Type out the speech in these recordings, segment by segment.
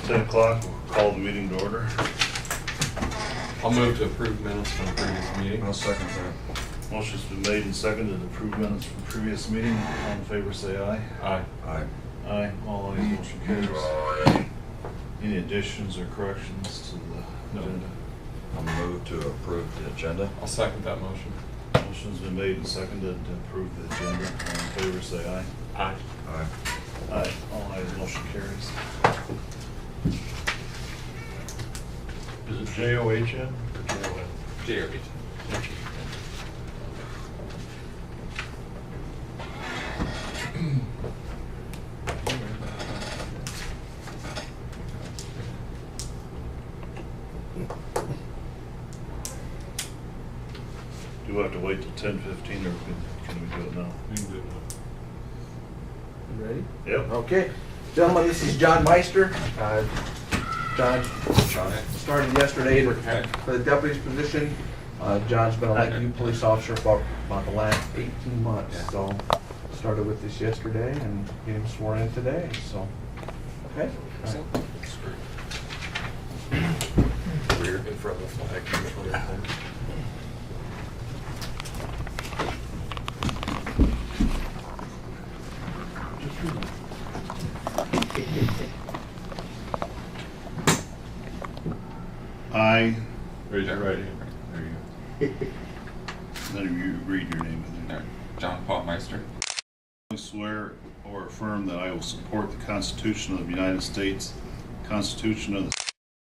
10 o'clock, we'll call the meeting to order. I'll move to approve minutes from the previous meeting. I'll second that. Motion's been made and seconded to approve minutes from previous meeting. All in favor, say aye. Aye. Aye. Aye. All ayes, motion carries. Any additions or corrections to the agenda? I'll move to approve the agenda. I'll second that motion. Motion's been made and seconded to approve the agenda. All in favor, say aye. Aye. Aye. Aye. All ayes, motion carries. Is it J-O-H-N or J-O-N? Jerry. Do we have to wait till 10:15 or can we do it now? You can do it now. You ready? Yep. Okay. Gentlemen, this is John Meister. John started yesterday for the deputy's position. John's been elected new police officer for about the last 18 months. So started with this yesterday and get him sworn in today. So, okay. We're in front of the flag. I, Raise your right hand. there you go. Then you read your name in there. John Paul Meister. I swear or affirm that I will support the Constitution of the United States, the Constitution of the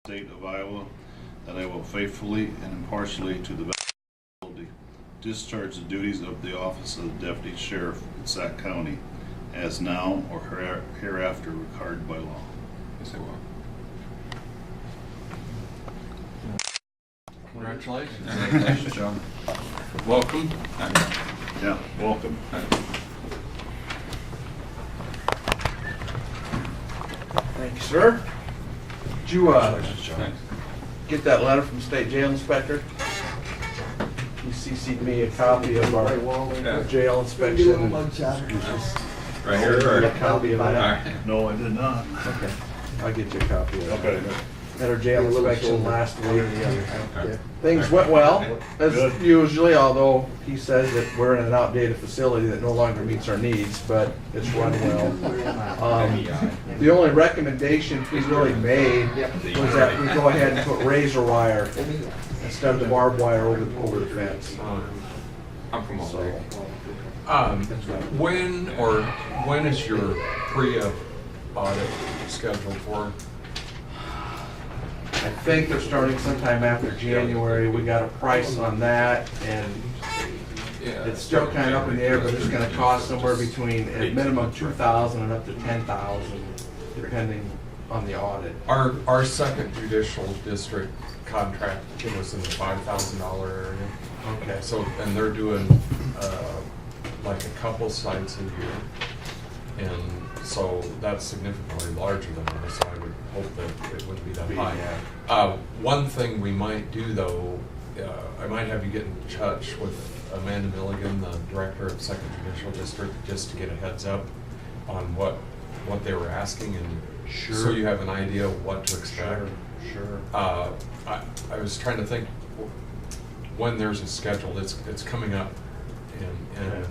State of Iowa, that I will faithfully and impartially, to the best of my ability, discharge the duties of the office of the Deputy Sheriff in Sac County, as now or hereafter required by law. Yes, I will. Congratulations. Congratulations, John. Welcome. Yeah, welcome. Thank you, sir. Did you Congratulations, John. get that letter from state jail inspector? He CC'd me a copy of our jail inspection. Right here. A copy of All that. right. No, I did not. Okay, I'll get you a copy of that. Okay. At our jail inspection last week. Okay. Things went well, as Good. usually, although he says that we're in an outdated facility that no longer meets our needs, but it's run well. The only recommendation he really made was that we go ahead and put razor wire instead of the barbed wire over the fence. I'm from So, When is your pre-up audit scheduled for? I think they're starting sometime after January. We got a price on that, and Yeah. it's still kind of up in the air, but it's gonna cost somewhere between, at minimum, 2,000 and up to 10,000, depending on the audit. Our second judicial district contract was in the $5,000 area. Okay. So, and they're doing, like a couple sites a year. And so that's significantly larger than ours, so I would hope that it wouldn't be that high. One thing we might do though, I might have you get in touch with Amanda Milligan, the director of Second Judicial District, just to get a heads up on what they were asking, and so you have an idea of what to expect. Sure. I was trying to think when there's a schedule, it's coming up, and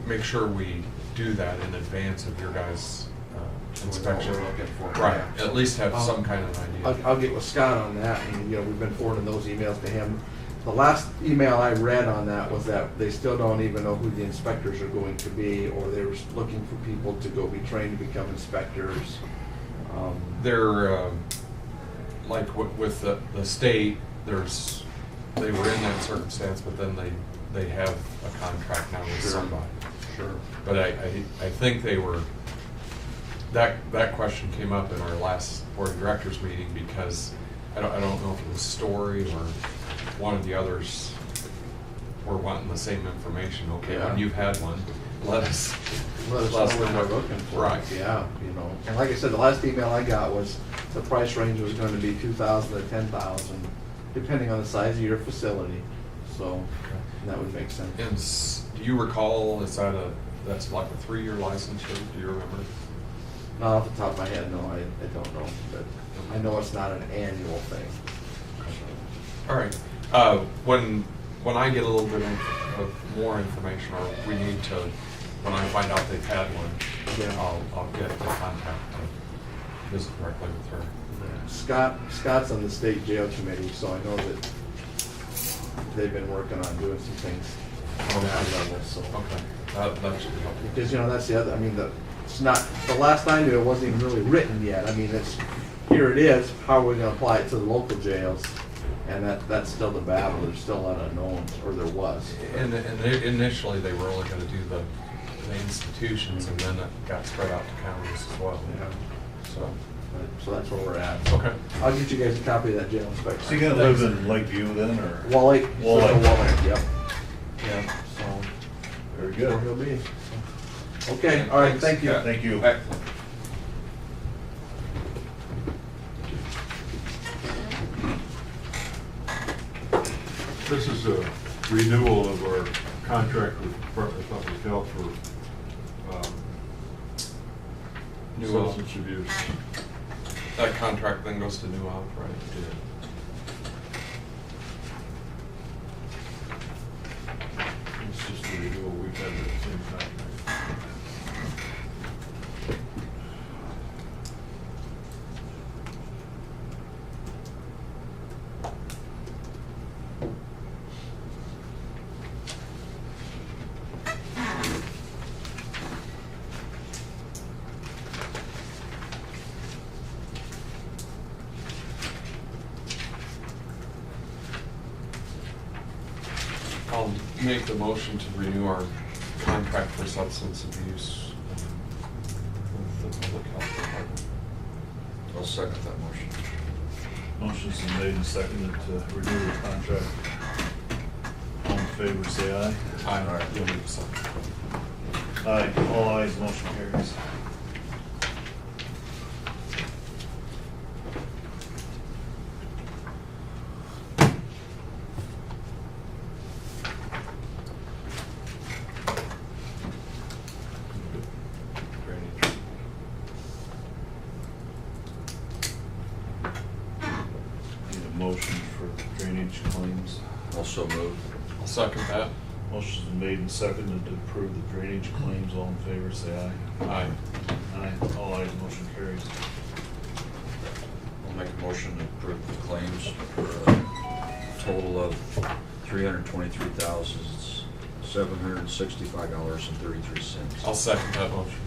make sure we do that in advance of your guys' inspection. What we're looking for. Right, Yeah. at least have some kind of an idea. I'll get with Scott on that, and, we've been forwarding those emails to him. The last email I read on that was that they still don't even know who the inspectors are going to be, or they're looking for people to go be trained to become inspectors. They're, like with the state, they were in that circumstance, but then they have a contract now with somebody. Sure. But I think they were, that question came up in our last board of directors meeting, because I don't know if it was Story or one of the others were wanting the same information. Okay, Yeah. when you've had one, let us Let us know what we're looking for. Right. Yeah, And like I said, the last email I got was the price range was going to be 2,000 to 10,000, depending on the size of your facility. So that would make sense. And do you recall, that's like a 3-year license, or do you remember? Not off the top of my head, no, I don't know, but I know it's not an annual thing. All right. When I get a little bit of more information, or we need to, when I find out they've had one, Yeah. I'll get the contact to visit directly with her. Scott's on the state jail committee, so I know that they've been working on doing some things on that level, so. Okay, that should be helpful. Because, that's the other, it's not, the last I knew, it wasn't even really written yet. Here it is, how are we gonna apply it to the local jails? And that's still the battle, there's still a lot of unknowns, or there was. And initially, they were only gonna do the institutions, and then it got spread out to counties as well. Yeah. So, So that's where we're at. okay. I'll get you guys a copy of that jail inspection. So you gonna live in Lakeview then, or? Wall Lake. Wall Lake. Yep. Yeah, so, Very where good. he'll be. Okay, all right, thank you. Yeah. Thank you. Excellent. This is a renewal of our contract with Department of Public Health for New substance abuse. That contract then goes to New Op, right? It's just a renewal, we've had the same contract. I'll make the motion to renew our contract for substance abuse with the Public Health Department. I'll second that motion. Motion's been made and seconded to renew the contract. All in favor, say aye. Aye. You'll need a second. Aye, all ayes, motion carries. Drainage. Need a motion for drainage claims. Also move. I'll second that. Motion's been made and seconded to approve the drainage claims. All in favor, say aye. Aye. Aye, all ayes, motion carries. I'll make a motion to approve the claims for a total of $323,765.33. I'll second that motion.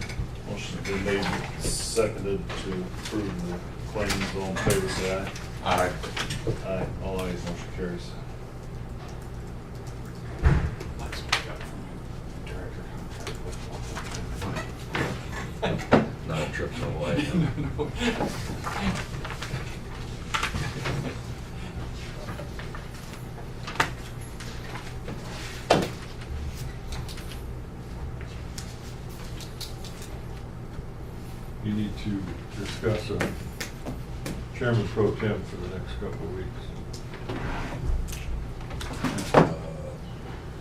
Motion's been made and seconded to approve the claims. All in favor, say aye. Aye. Aye, all ayes, motion carries. That's what I got from my director contract with Not a trip to Hawaii. You need to discuss a chairman pro tem for the next couple of weeks.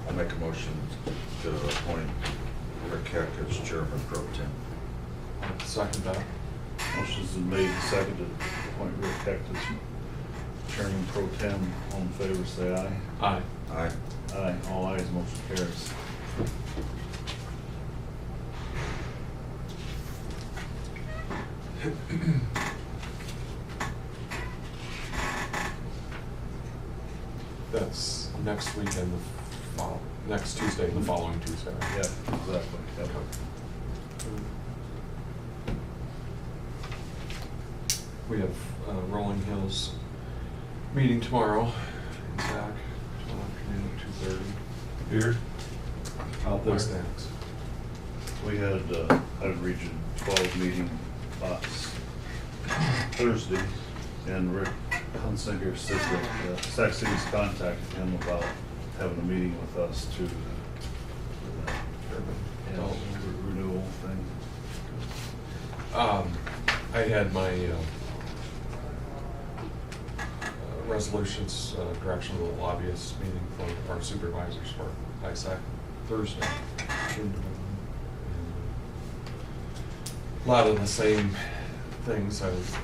I'll make a motion to appoint Rick Heck as chairman pro tem. I'll second that. Motion's been made and seconded to appoint Rick Heck as chairman pro tem. All in favor, say aye. Aye. Aye. Aye, all ayes, motion carries. That's next weekend, next Tuesday, the following Tuesday. Yeah, exactly. Yep. We have Rolling Hills meeting tomorrow in Sac, afternoon at 2:30. Here? Out there stands. We had Region 12 meeting last Thursday, and Rick Hunsinger said that Sac City's contacted him about having a meeting with us to renewal thing. I had my resolutions, direction of the lobbyist meeting for our supervisors for ISAC Thursday. a lot of the same things. I was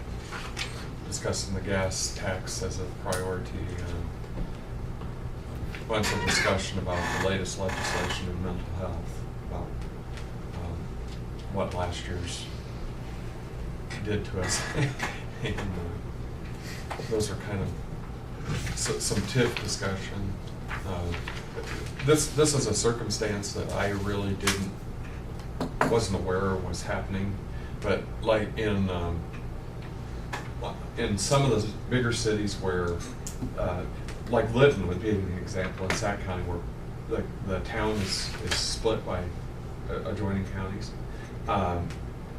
discussing the gas tax as a priority, and a bunch of discussion about the latest legislation in mental health, about what last year's did to us. And those are kind of some TIF discussion. This is a circumstance that I really wasn't aware was happening, but like in some of the bigger cities where, like Lytton would be an example in Sac County, where the town is split by adjoining counties.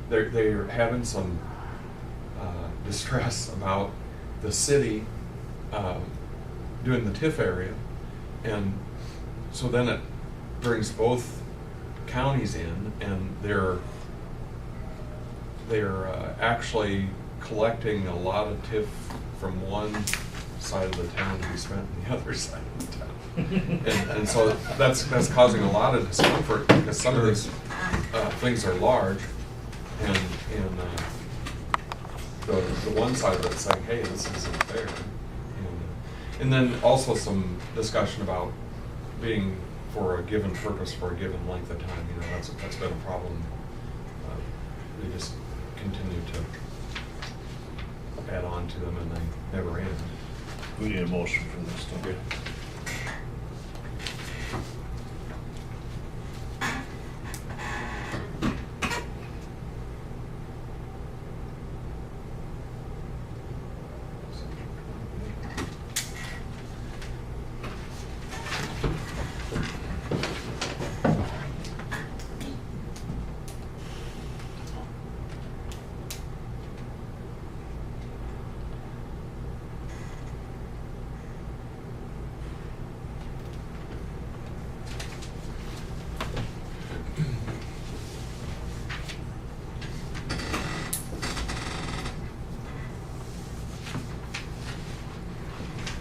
They're having some distress about the city doing the TIF area, and so then it brings both counties in, and they're actually collecting a lot of TIF from one side of the town to be spent on the other side of the town. And so that's causing a lot of discomfort, because some of these things are large, and the one side of it's saying, hey, this isn't fair. And then also some discussion about being for a given purpose for a given length of time. You know, that's been a problem. They just continue to add on to them, and they never end. We need a motion for this, don't we?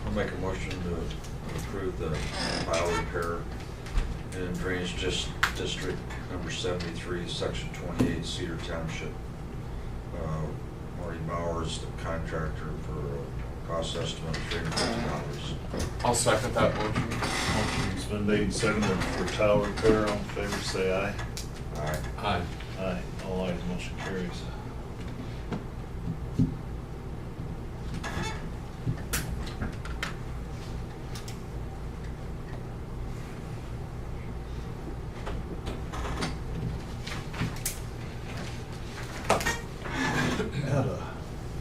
I'll make a motion to approve the tile repair in Drainage District number 73, Section 28, Cedar Township. Marty Bowers, the contractor, for a cost estimate of $350. I'll second that motion. Motion's been made and seconded for tile repair. All in favor, say aye. Aye. Aye. Aye. All ayes, motion carries. Had a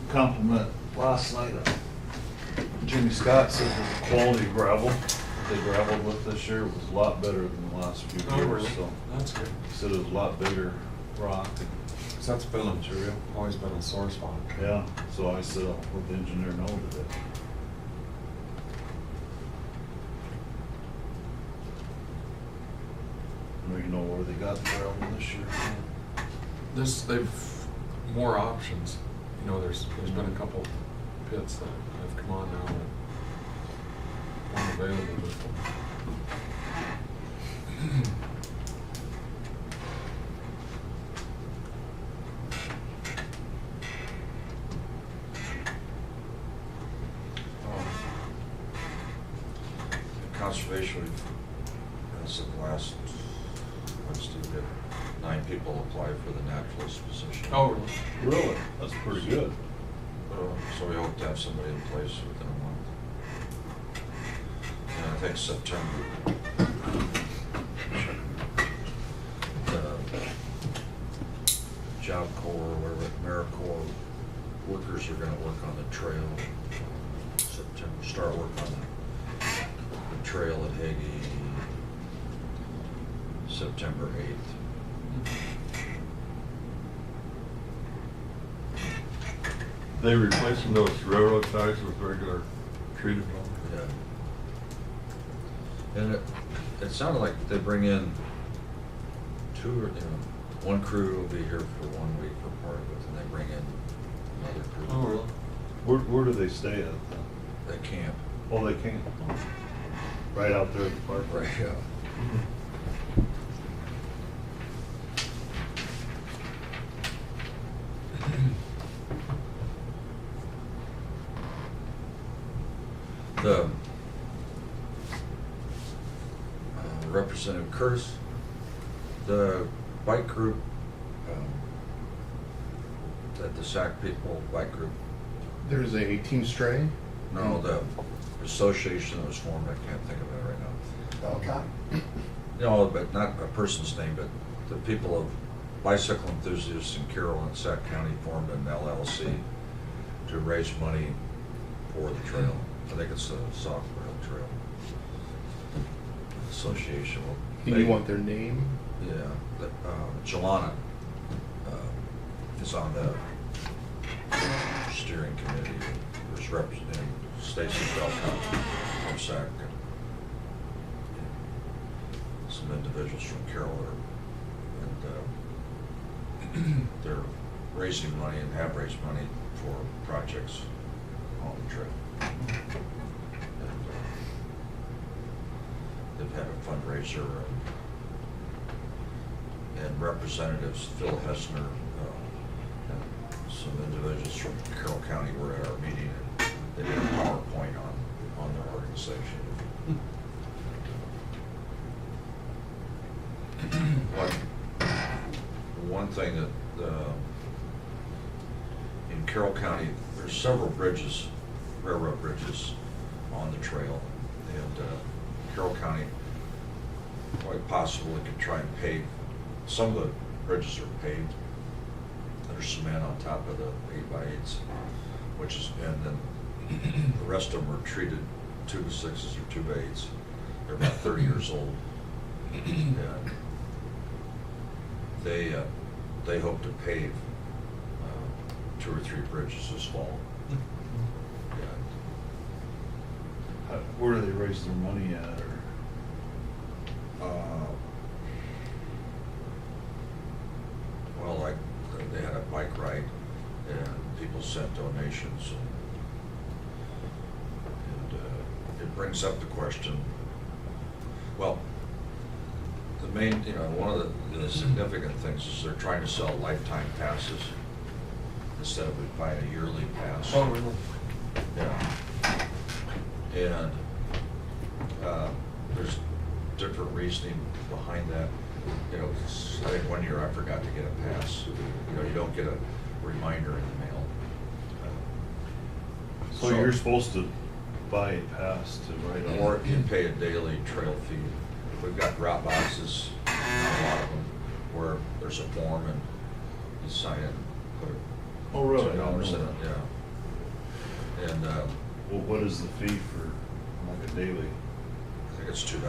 compliment last night. Jimmy Scott said the quality of gravel they gravelled with this year was a lot better than the last few Oh, years. really? So That's good. he said it was a lot bigger rock. So that's been always been a sore spot. Yeah, so I said, I'll let the engineer know today. Do you know where they got the gravel this year? They've more options. You know, there's been a couple pits that have come on now that aren't available before. Conservation, as of last Wednesday, we had 9 people apply for the naturalist position. Oh, really? Really? That's pretty good. So we hope to have somebody in place within a month. And I think September. The Job Corps, whatever, AmeriCorps workers are gonna work on the trail. September, start work on the trail at Hague, September 8th. They replacing those railroad ties with regular treated lumber. Yeah. And it sounded like they bring in one crew will be here for 1 week for part of it, and they bring in another crew. Oh, really? Where do they stay at? They camp. Oh, they can't. Right out there at the park? Right, yeah. The Representative Curtis, the bike group, that the SAC people bike group, There's a Team Stray. no, the association that was formed, I can't think of it right now. Okay. No, but not a person's name, but the people of bicycle enthusiasts in Carroll and Sac County formed an LLC to raise money for the trail. I think it's the Soft Rail Trail Association. Do you want their name? Yeah, Jelana is on the steering committee. There's representing Stacy Belcott from SAC and some individuals from Carroll and they're raising money and have raised money for projects on the trail. And they've had a fundraiser and representatives, Phil Hessner, and some individuals from Carroll County were at our meeting and they did a PowerPoint on their organization. One thing that in Carroll County, there's several bridges, railroad bridges on the trail, and Carroll County quite possibly could try and pave. Some of the bridges are paved. There's cement on top of the 8x8s, which is, and then the rest of them are treated 2x6s or 2x8s. They're about 30 years old. And they hope to pave 2 or 3 bridges this fall. Where do they raise their money at, or? Well, like, they had a bike ride, and people sent donations, and it brings up the question, well, the main, one of the significant things is they're trying to sell lifetime passes instead of buying a yearly pass. Oh, really? Yeah. And there's different reasoning behind that. I think one year I forgot to get a pass. You don't get a reminder in the mail. So you're supposed to buy a pass to ride on? Or you pay a daily trail fee. We've got drop boxes, a lot of them, where there's a form and you sign it and put Oh, really? $2 in it, yeah. And Well, what is the fee for like a daily? I think it's $2.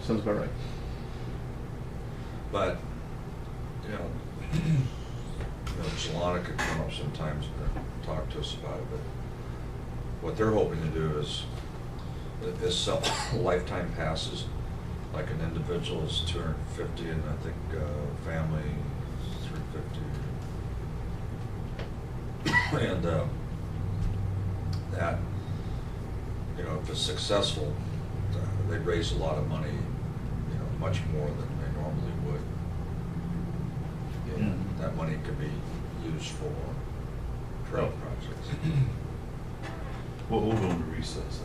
Sounds about right. But, Jelana could come up sometimes and talk to us about it, but what they're hoping to do is sell lifetime passes. Like an individual is $250, and I think family $350. And that, if it's successful, they raise a lot of money, much more than they normally would. And that money could be used for trail projects. Well, we'll go into recess.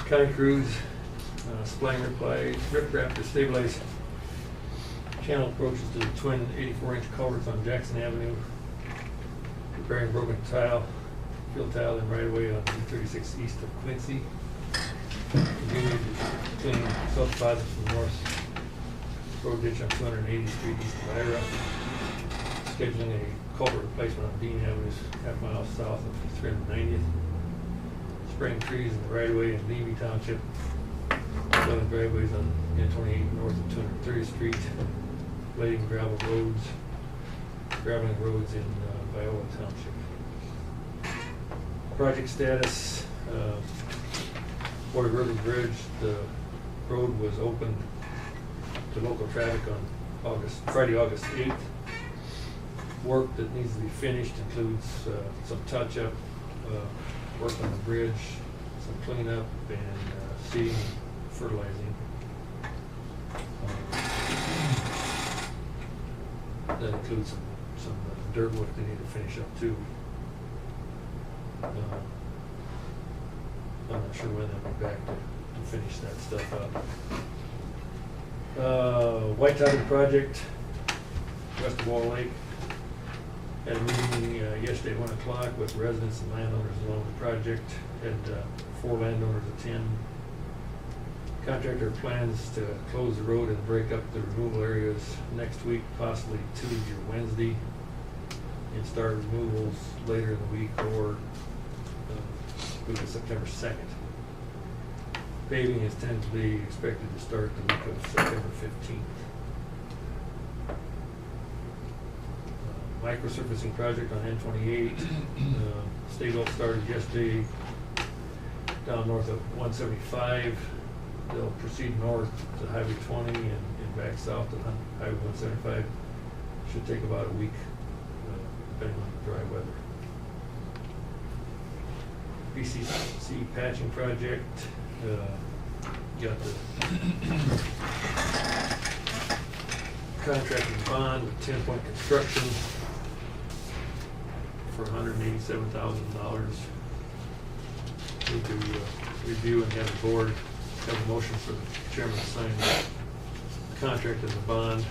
County crews, supplying riprap to stabilize channel approaches to the twin 84-inch culverts on Jackson Avenue, repairing broken tile, field tile and right away on 236 east of Quincy. Continuing to clean salt deposits from North Road ditch on 280th Street east of Ira. Scheduling a culvert replacement on Dean Avenue, half-mile south of 390th. Spraying trees in the right-of-way in Levy Township, filling driveways on N28 north of 230th Street, blading graveling roads in Viola Township. Project status, Boyd River Bridge, the road was opened to local traffic on Friday, August 8th. Work that needs to be finished includes some touch-up, work on the bridge, some cleanup, and seeding, fertilizing. That includes some dirt work they need to finish up too. I'm not sure when they'll be back to finish that stuff up. White Title project, west of Wall Lake. Had a meeting yesterday at 1 o'clock with residents and landowners along the project. Had 4 landowners attend. Contractor plans to close the road and break up the removal areas next week, possibly Tuesday or Wednesday, and start removals later in the week or week of September 2nd. Paving is tentatively expected to start the week of September 15th. Microsurfacing project on N28. State Oak started yesterday down north of 175. They'll proceed north to Highway 20 and back south to Highway 175. Should take about a week, depending on the dry weather. BCC patching project, got the contracting bond with 10-point construction for $187,000. Need to review and have the board have a motion for the chairman to sign the contract as a bond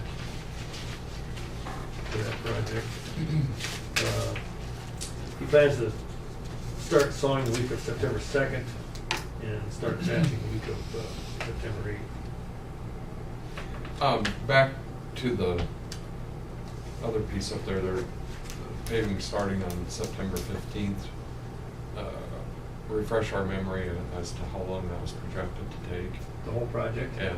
for that project. He plans to start sawing the week of September 2nd and start patching the week of September 8th. Back to the other piece up there, they're paving starting on September 15th. Refresh our memory as to how long that was projected to take. The whole project? Yeah.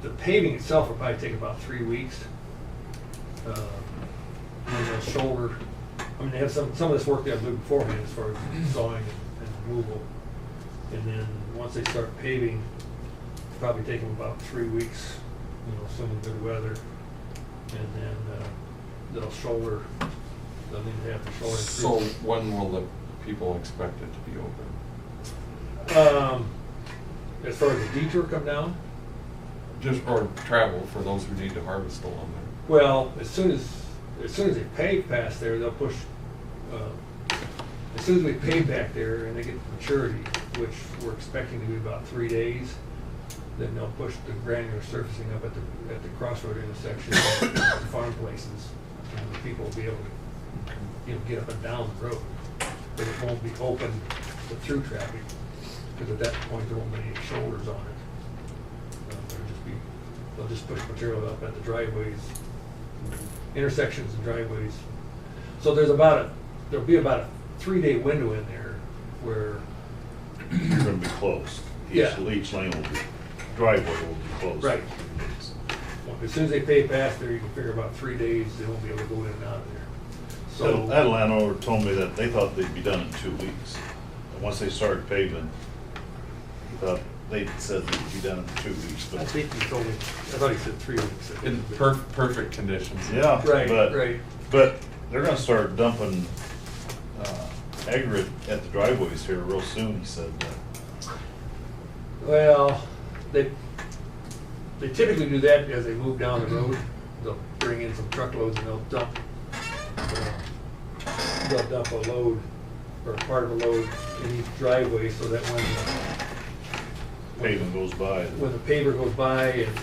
The paving itself will probably take about 3 weeks. And then they'll shoulder, I mean, they have some of this work they have to do beforehand as far as sawing and removal. And then once they start paving, it'll probably take them about 3 weeks, assuming good weather. And then they'll shoulder, they'll need to have the shoulder. So when will the people expect it to be open? As far as the detour come down? Just or travel for those who need to harvest along there. Well, as soon as they pave past there, they'll push. As soon as we pave back there and they get maturity, which we're expecting to be about 3 days, then they'll push the granular surfacing up at the crossroad intersection, the farm places, and the people will be able to get up and down the road, but it won't be open to through traffic because at that point there won't be any shoulders on it. They'll just push material up at the driveways, intersections and driveways. So there'll be about a 3-day window in there where You're gonna be closed. Yeah. Each lane will be, driveway will be closed. Right. As soon as they pay past there, you can figure about 3 days, they won't be able to go in and out of there. So That landowner told me that they thought they'd be done in 2 weeks. And once they started paving, he thought, they said they'd be done in 2 weeks, I but. think he told me, I thought he said 3 weeks. In perfect conditions. Yeah, Right. but they're gonna start dumping, aggregate at the driveways here real soon, he said. Well, they typically do that as they move down the road. They'll bring in some truckloads and they'll dump a load or part of a load in each driveway so that Paving goes by. when the paver goes by and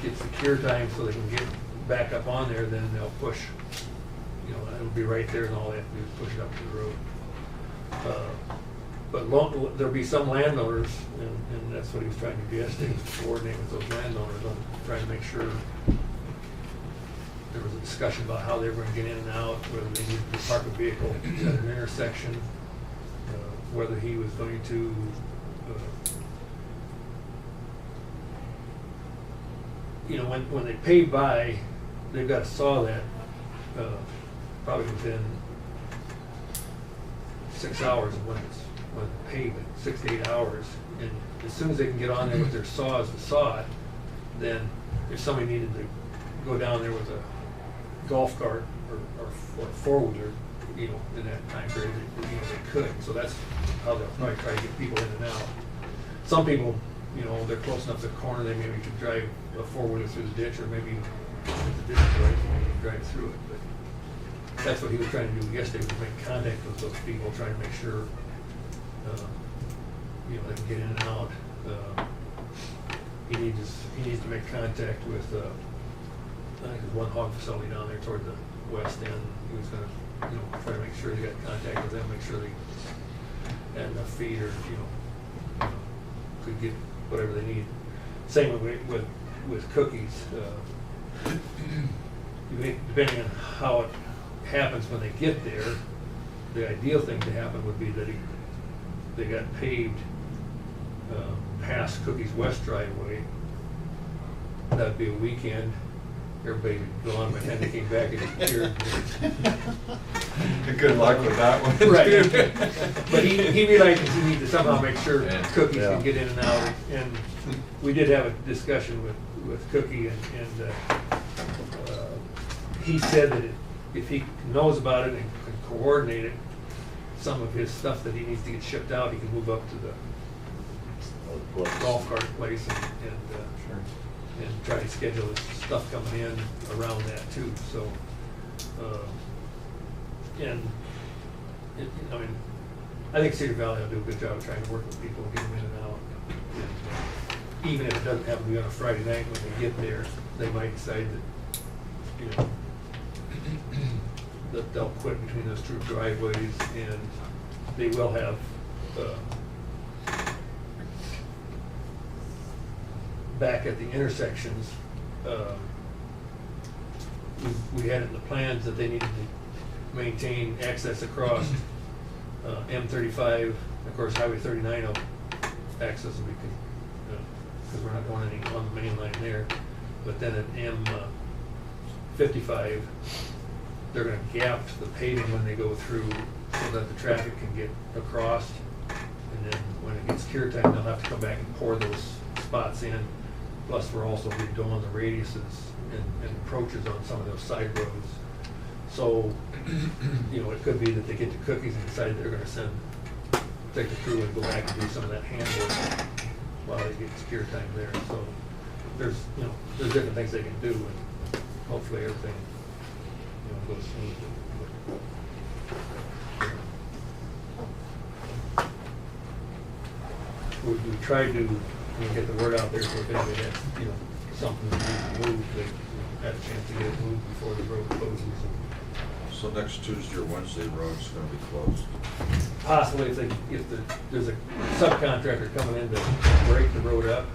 gets the cure time so they can get back up on there, then they'll push, it'll be right there and all they have to do is push it up to the road. But there'll be some landowners, and that's what he was trying to do yesterday, was coordinate with those landowners on trying to make sure there was a discussion about how they were going to get in and out, whether they needed to park a vehicle at an intersection, whether he was going to when they pave by, they've got to saw that probably within 6 hours of when paved, 6 to 8 hours. And as soon as they can get on there with their saws to saw it, then if somebody needed to go down there with a golf cart or four-wheeler, you know, in that time period, they could. So that's how they'll probably try to get people in and out. Some people, you know, they're close enough to the corner, they maybe could drive a four-wheeler through the ditch, or maybe if the ditch is right, maybe drive through it. But that's what he was trying to do yesterday, was make contact with those people, trying to make sure, you know, they can get in and out. He needs to make contact with, I think there's one hog facility down there toward the west end. He was gonna, you know, try to make sure they got contact with them, make sure they had enough feed, or, you know, could get whatever they need. Same with cookies. Depending on how it happens when they get there, the ideal thing to happen would be that they got paved past Cookies West driveway. That'd be a weekend. Everybody would go on by the time they came back and appeared. Good luck with that one. Right. But he realizes he needs to somehow make sure Yeah. Cookies Yeah. can get in and out. And we did have a discussion with Cookie, and he said that if he knows about it and can coordinate it, some of his stuff that he needs to get shipped out, he can move up to the golf cart place and try to schedule his stuff coming in around that too. So, I mean, I think Cedar Valley will do a good job of trying to work with people and get them in and out. And, even if it doesn't happen to be on a Friday night when they get there, they might decide that, you know, that they'll quit between those two driveways, and they will have back at the intersections, we had in the plans that they needed to maintain access across M35. Of course, Highway 39 will access will be, because we're not going any on the main line there. But then at M55, they're going to gap the paving when they go through so that the traffic can get across. And then when it gets cure time, they'll have to come back and pour those spots in. Plus, we're also redoing the radiuses and approaches on some of those side roads. So, you know, it could be that they get to Cookies and decide they're going to take the crew and go back and do some of that handwork while they get cure time there. So there's different things they can do, and hopefully everything, you know, goes smoothly. We tried to, you know, get the word out there so if anybody had, you know, something that needs to move, they, you know, had a chance to get it moved before the road closes. So next Tuesday or Wednesday, the road's gonna be closed. Possibly if there's a subcontractor coming in to break the road up.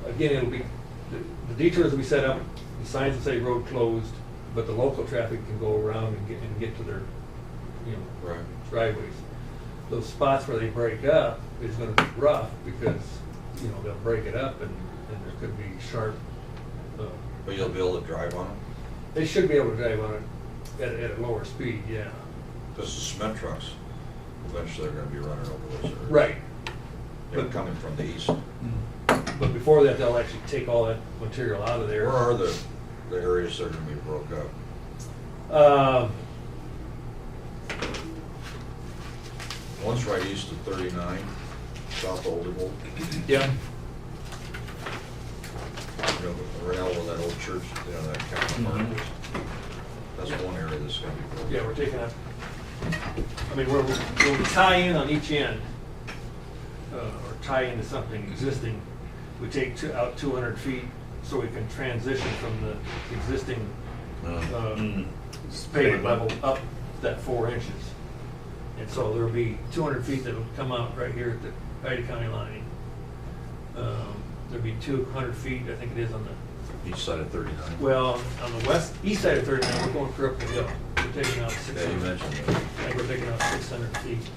Again, it'll be, the detours will be set up, the signs will say road closed, but the local traffic can go around and get to their, you know, Right. driveways. Those spots where they break up is gonna be rough because, you know, they'll break it up and there could be sharp. But you'll be able to drive on them? They should be able to drive on it at a lower speed, yeah. Because the cement trucks, eventually they're gonna be running over those areas. Right. They're But- coming from the east. But before that, they'll actually take all that material out of there. Where are the areas that are gonna be broke up? One's right east of 39, south of Oldie Bowl. Yeah. You know, right now where that old church, you know, that Catholic park is. That's one area that's gonna be broken. Yeah, we're taking up, I mean, where we tie in on each end, or tie into something existing, we take out 200 feet so we can transition from the existing pavement level up that 4 inches. And so there'll be 200 feet that'll come out right here at the Ida County line. There'll be 200 feet, I think it is on the, East side of 39. well, on the east side of 39, we're going through up the hill. We're taking out Yeah, 600. you mentioned that. I think we're taking out 600 feet.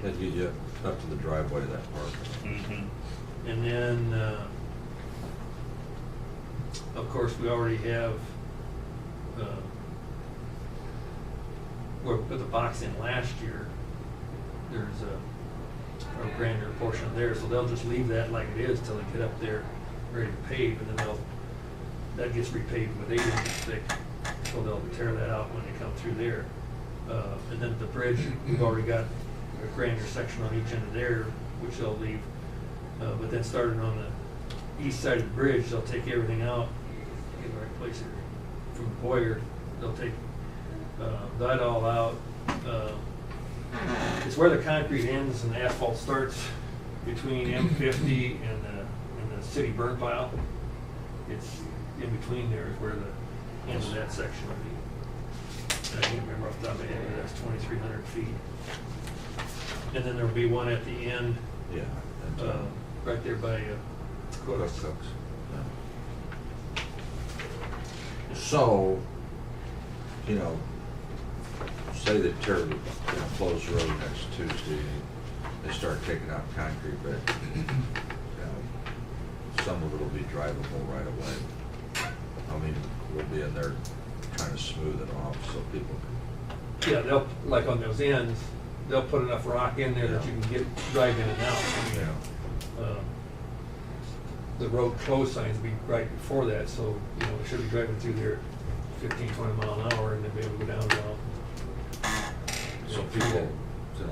That'd get you up to the driveway of that park. And then, of course, we already have, where we put the box in last year, there's a granular portion there, so they'll just leave that like it is till they get up there ready to pave, and then that gets repaved with 8 inches thick, so they'll tear that out when they come through there. And then the bridge, we've already got a granular section on each end of there, which they'll leave. But then starting on the east side of the bridge, they'll take everything out, get the right place here. From Boyer, they'll take that all out. It's where the concrete ends and the asphalt starts between M50 and the city burn pile. It's in between there is where the end of that section will be. And I can't remember off the top of my head, but that's 2,300 feet. And then there'll be one at the end, Yeah. right there by Cook's. Cooks. So, you know, say they tear the, close the road next Tuesday, they start taking out concrete, but, some of it'll be drivable right away. I mean, we'll be in there trying to smooth it off so people can. Yeah, they'll, like on those ends, they'll put enough rock in there that you can get drive in and out. Yeah. The road close signs will be right before that, so, you know, they should be driving through there 15, 20 mile an hour and then be able to go down well. So people,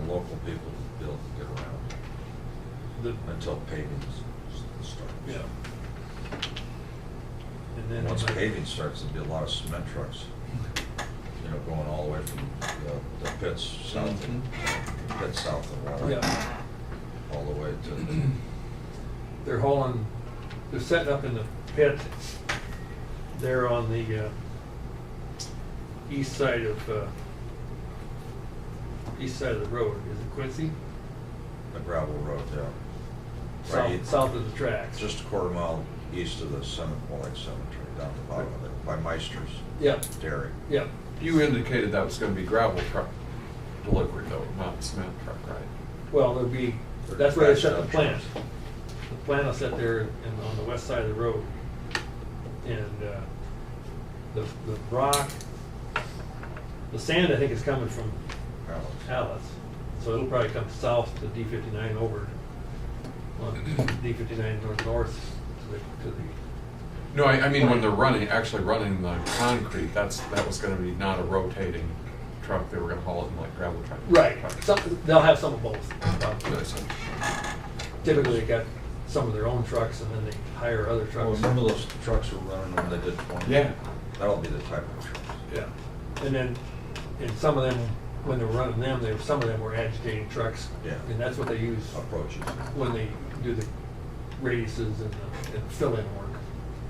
local people will be able to get around until paving starts. Yeah. And then Once paving starts, there'll be a lot of cement trucks, going all the way from the pits south, pits south of Water. Yeah. All the way to, they're setting up in the pit there on the east side of the road. Is it Quincy? the gravel road, yeah. South of the tracks. Just a quarter mile east of the Lake Cemetery, down the bottom of it, by Meister's Yeah, Dairy. yeah. You indicated that was gonna be gravel truck delivery though, not cement truck, right? Well, there'll be, that's where they set the Patched up plant. trucks. The plant will set there on the west side of the road. And the rock, the sand I think is coming from Alice. So it'll probably come south to D59 over, on D59 north to the. No, I mean when they're actually running the concrete, that was gonna be not a rotating truck, they were gonna haul it in like gravel truck. Right, they'll have some of both. Yes. Typically they got some of their own trucks and then they hire other Well, trucks. remember those trucks were running when they did 20? Yeah. That'll be the type of trucks. Yeah, and then, and some of them, when they were running them, some of them were agitating trucks. Yeah. And that's what they use Approaches. when they do the radiuses and fill-in work.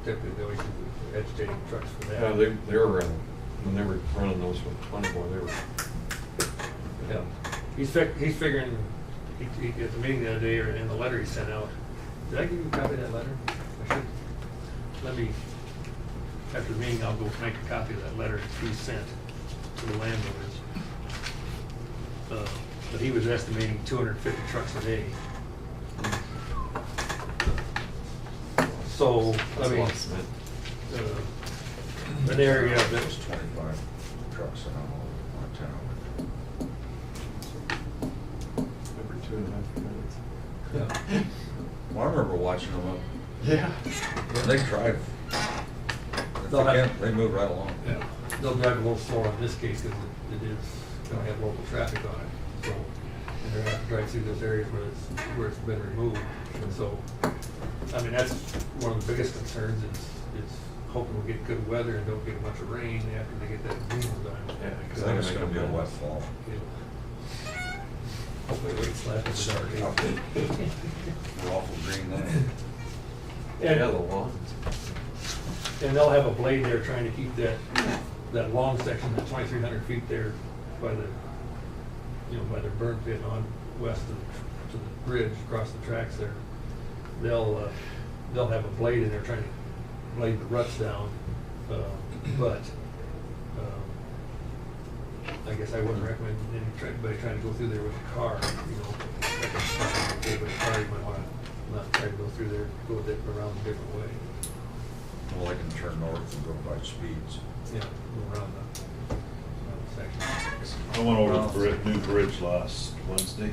Typically, they always use the agitating trucks for that. Yeah, they were, when they were running those with 20 boy, they were. Yeah. He's figuring, at the meeting the other day, or in the letter he sent out, did I give you a copy of that letter? I should. Let me, after the meeting, I'll go make a copy of that letter he sent to the landowners. But he was estimating 250 trucks a day. So, That's I a mean, lot of cement. an area It that was 25 trucks in all town. Every 2.5 minutes. yeah. Well, I remember watching them up. Yeah. They drive. If They'll they have- can, they move right along. Yeah, they'll drive a little slower in this case because it is going to have local traffic on it. So, and they're going to have to drive through those areas where it's been removed. And so, I mean, that's one of the biggest concerns is hoping we'll get good weather and don't get a bunch of rain after they get that green done. Yeah, I think it's gonna be a wet fall. Yeah. Hopefully it waits till after the start. We're awful green then. Yeah, the And, lawns. and they'll have a blade there trying to keep that long section, that 2,300 feet there by by their burn pit on west to the bridge across the tracks there. They'll have a blade in there trying to blade the ruts down, but I guess I wouldn't recommend anybody trying to go through there with a car. Like a car, you might want to not try to go through there, go around a different way. Well, they can turn north and go by speeds. Yeah, go around the section. I went over the new bridge last Wednesday,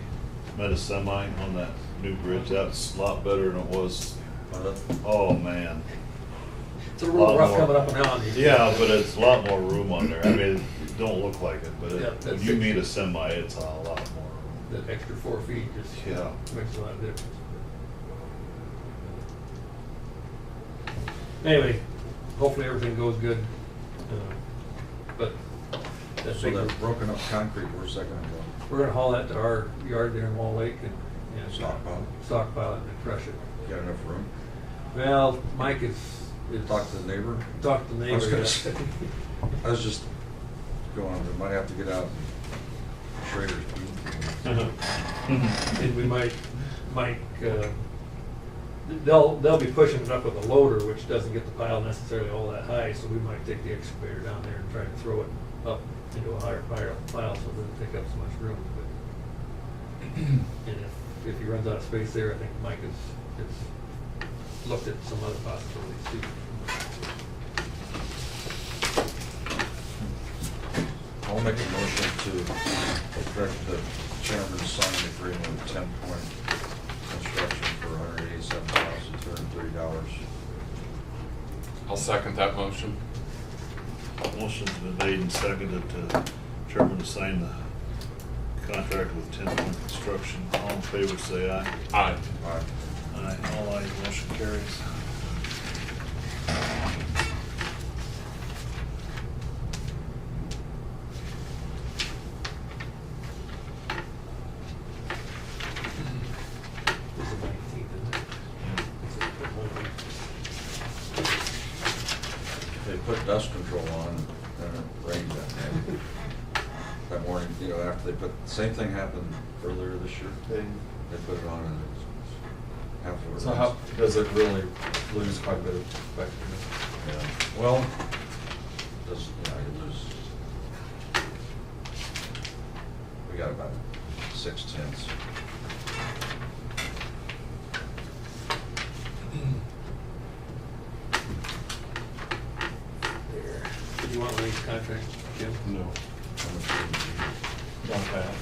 met a semi on that new bridge. That's a lot better than it was. Oh, man. It's a little Lot rough more. coming up and down. Yeah, but it's a lot more room on there. I mean, it don't look like it, but Yeah, when that's you six- meet a semi, it's a lot more room. That extra 4 feet just Yeah. makes a lot of difference. Anyway, hopefully everything goes good. But that So big, that broken up concrete, where's that gonna go? we're gonna haul that to our yard there in Wall Lake and Stockpile? stockpile it and crush it. Got enough room? Well, Mike is Talk to the neighbor? talked to the I was neighbor. gonna yeah. say, I was just going, we might have to get out Schrader's beat. And we might, Mike, they'll be pushing it up with a loader, which doesn't get the pile necessarily all that high, so we might take the excavator down there and try to throw it up into a higher pile so it doesn't take up so much room. But and if he runs out of space there, I think Mike has looked at some other possibilities too. I'll make a motion to direct the chairman to sign the agreement with 10 Point Construction for $187,230. I'll second that motion. Motion's been made and seconded to chairman to sign the contract with 10 Point Construction. All in favor, say aye. Aye. Aye. Aye. All ayes, motion carries. This is the 19th, isn't it? This is the 19th. They put dust control on and it rained that day. That morning, you know, after they put, same thing happened earlier this year. They put it on and it's half of it. So how, does it really lose quite a bit of effectiveness? Yeah, well, does, yeah, you lose. We got about 6/10. There. Did you want to read the contract, Jim? No. How much room do you- Not bad.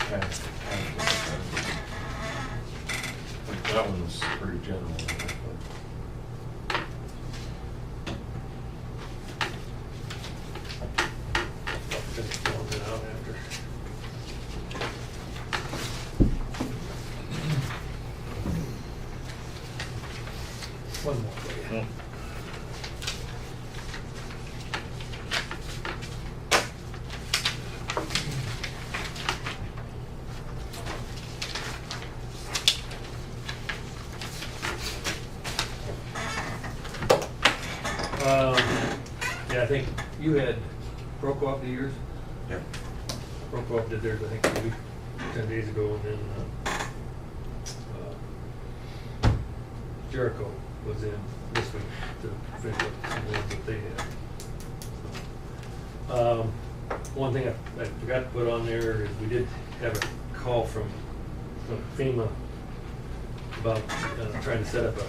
That one was pretty general. I think, Finish filling it out after. One more for you. Yeah, I think you had Procoop do yours. Yeah. Procoop did theirs, I think, 10 days ago, and then Jericho was in this week to finish up some ones that they had. One thing I forgot to put on there is we did have a call from FEMA about trying to set up a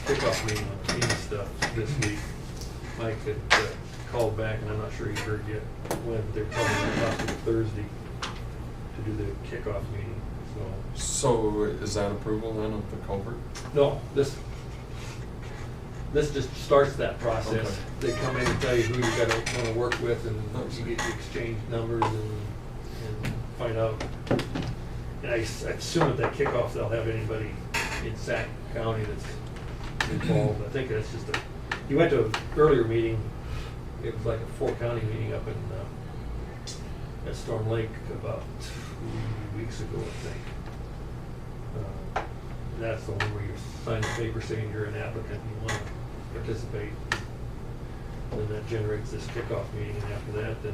kickoff meeting on FEMA stuff this week. Mike had called back, and I'm not sure he heard yet when, but they're probably going to talk to Thursday to do the kickoff meeting, so. So is that approval then of the culvert? No, this just starts that process. Okay. They come in and tell you who you gotta wanna work with, and Nice. you get to exchange numbers and find out. And I assume at that kickoff, they'll have anybody in Sac County that's involved. I think that's just you went to an earlier meeting, it was like a 4-county meeting up in, at Storm Lake about 2 weeks ago, I think. That's the one where you sign the paper saying you're an applicant and you want to participate. Then that generates this kickoff meeting, and after that, then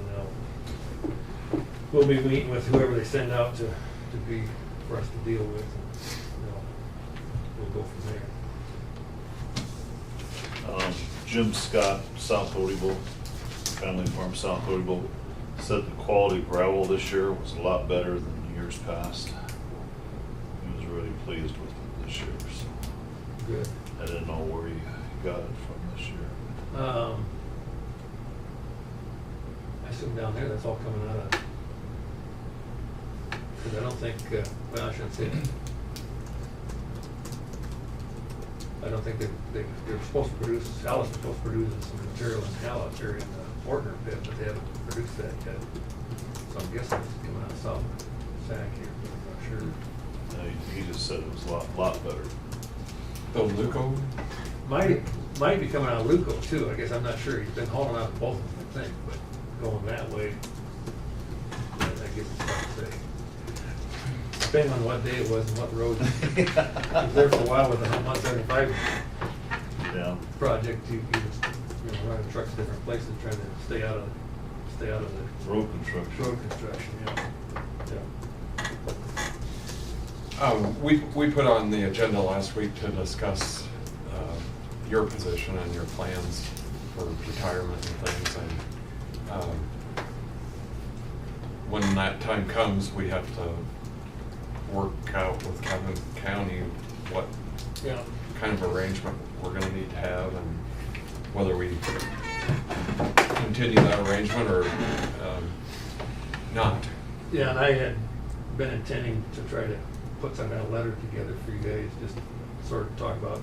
we'll be meeting with whoever they send out to be, for us to deal with. And we'll go from there. Jim Scott, South Odebo, Family Farm South Odebo, said the quality of gravel this year was a lot better than years past. He was really pleased with it this year, so Good. I didn't know where he got it from this year? I assume down there, that's all coming out of, because I don't think, well, I shouldn't say that. I don't think they're supposed to produce, Alice is supposed to produce some material in Hal out there in the Ortner pit, but they haven't produced that yet. So I'm guessing it's coming out of South Sac here, but I'm not sure. No, he just said it was a lot better. The Luco? Might be coming out of Luco too, I guess, I'm not sure. He's been hauling out of both of them, I think, but going that way, I guess it's hard to say. Depending on what day it was and what road. He was there for a while with the 175 Yeah. project. He was, running trucks different places, trying to stay out of the Road construction. road construction, yeah. We put on the agenda last week to discuss your position and your plans for retirement and things. And when that time comes, we have to work out with Calhoun County what Yeah. kind of arrangement we're gonna need to have and whether we continue that arrangement or not. Yeah, and I had been intending to try to put some kind of letter together for you guys, just sort of talk about,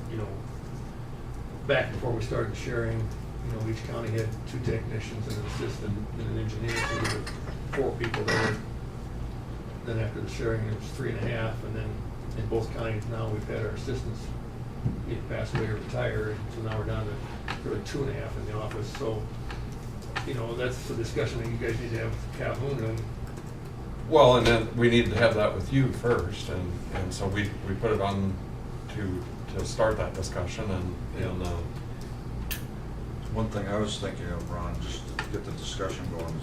back before we started sharing, each county had 2 technicians and an assistant and an engineer, so there were 4 people there. Then after the sharing, it was 3.5, and then in both counties now, we've had our assistants either pass away or retire, and so now we're down to really 2.5 in the office, so, that's the discussion that you guys need to have with Calhoun, and Well, and then we need to have that with you first, and so we put it on to start that discussion and One thing I was thinking of, Ron, just to get the discussion going,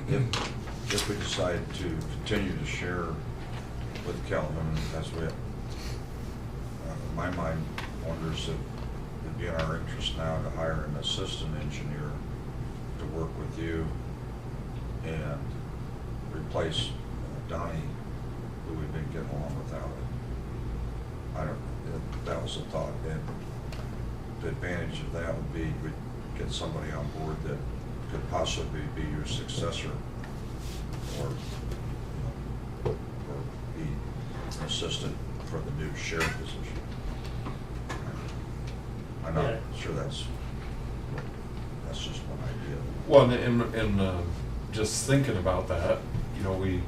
is if we decide to continue to share with Calhoun, as we, my mind wonders if it'd be in our interest now to hire an assistant engineer to work with you and replace Donnie, who we've been getting along without. That was a thought, and the advantage of that would be we'd get somebody on board that could possibly be your successor or be an assistant for the new sheriff position. I'm not sure that's just one idea. well, and just thinking about that, we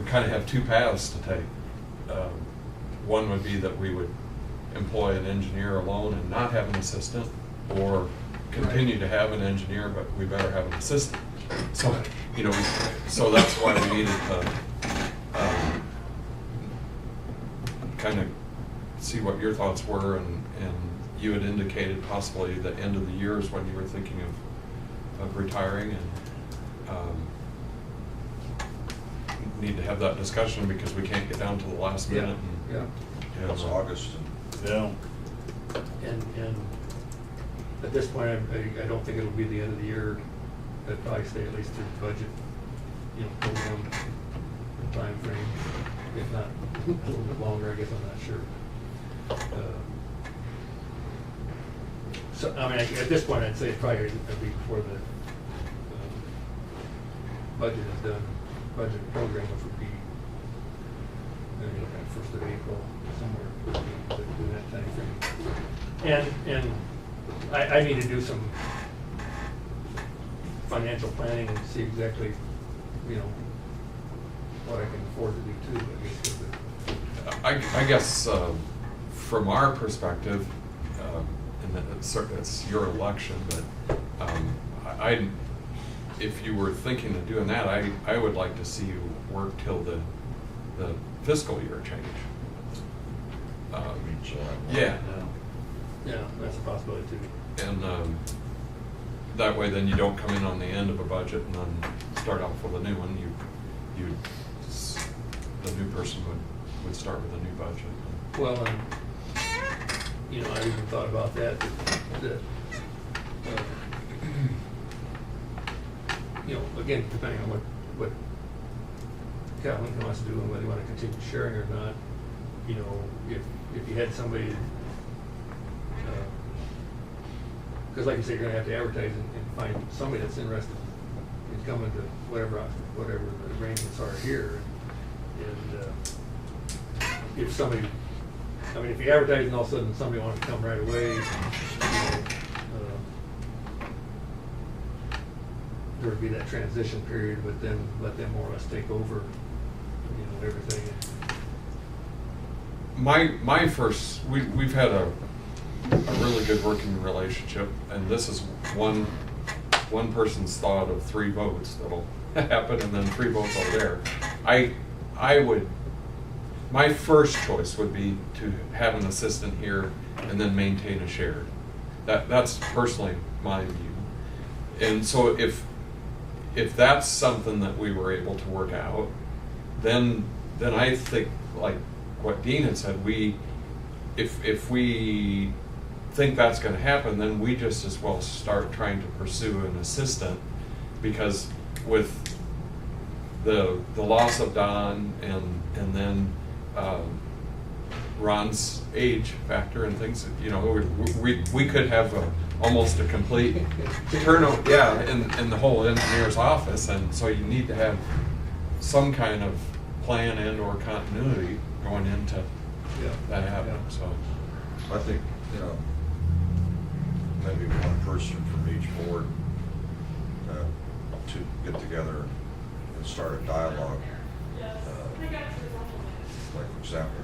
kind of have 2 paths to take. One would be that we would employ an engineer alone and not have an assistant, or continue to have an engineer, but we better have an assistant. So, so that's why we needed to kind of see what your thoughts were, and you had indicated possibly the end of the year is when you were thinking of retiring, and need to have that discussion because we can't get down to the last minute. Yeah. It's August, Yeah. And at this point, I don't think it'll be the end of the year. I'd probably stay at least through the budget, program time frame, if not a little bit longer, I guess, I'm not sure. So, at this point, I'd say probably a week before the budget is done, budget program, which would be, kind of 1st of April, somewhere in that time frame. And I need to do some financial planning and see exactly, what I can afford to do too, I guess. With I guess from our perspective, and it's your election, but if you were thinking of doing that, I would like to see you work till the fiscal year change. Yeah. Yeah, that's a possibility too. And that way, then you don't come in on the end of a budget and then start off with a new one. The new person would start with a new budget. Well, I even thought about that, again, depending on what Calhoun wants to do and whether you want to continue sharing or not, if you had somebody because like you say, you're gonna have to advertise and find somebody that's interested in coming to whatever the arrangements are here. And if somebody, I mean, if you advertise and all of a sudden somebody wants to come right away, you know, there would be that transition period, but then let them more or less take over, you know, everything. My first, we've had a really good working relationship, and this is one person's thought of 3 votes that'll happen, and then 3 votes over there. I would, my first choice would be to have an assistant here and then maintain a shared. That's personally my view. And so if that's something that we were able to work out, then I think, like what Dean had said, if we think that's going to happen, then we just as well start trying to pursue an assistant, because with the loss of Don and then Ron's age factor and things, you know, we could have almost a complete turnover, yeah, in the whole engineer's office, and so you need to have some kind of plan and or continuity going into that happening. Yeah. So I think, you know, maybe one person from each board to get together and start a dialogue. Like, for example,